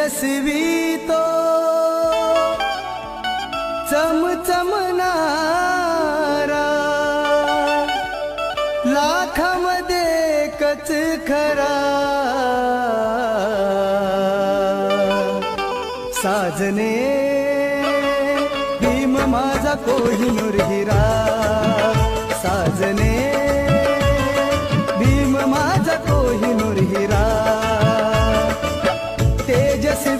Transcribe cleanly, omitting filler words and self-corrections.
तेजस्वी तो चमचमणारा, लाखामध्ये एकच खरा, साजने भीम माझा कोहिनूर हिरा, साजने भीम माझा कोहिनूर हिरा, तेजस्वी